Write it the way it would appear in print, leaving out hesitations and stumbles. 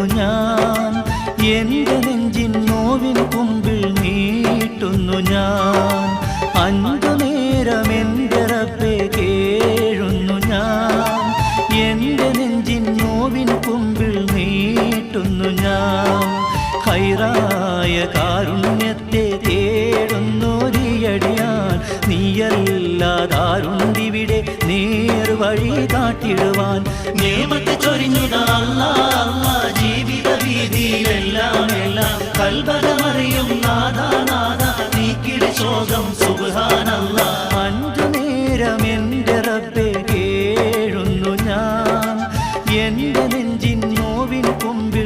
തേടുന്നു ഞാൻ, എൻ്റെ നെഞ്ചിൻ നോവിൻ കുമ്പിൾ നീട്ടുന്നു ഞാൻ. 5 നേരം എൻ്റെ റബ്ബേ കേഴുന്നു ഞാൻ, എൻ്റെ നെഞ്ചിൻ നോവിൻ കുമ്പിൾ നീട്ടുന്നു ഞാൻ. ഖൈറായ കാരുണ്യത്തെ തേടുന്നൊരിയടിയാൻ, നീയല്ലാതാരുണ്ടിവിടെ നേർവഴി കാട്ടിടുവാൻ. നിയമത്ത് ചൊരിഞ്ഞുതാ അല്ലാ ജീവിത വീതിയിലെല്ലാം എല്ലാം കൽബലമറിയും നാദാ നാദാ നീക്കിട ശോകം സുബ്ഹാനല്ലാ. 5 നേരം എൻ്റെ റബ്ബേ കേഴുന്നു ഞാൻ, എൻ്റെ നെഞ്ചിൻ നോവിൻ കുമ്പിൽ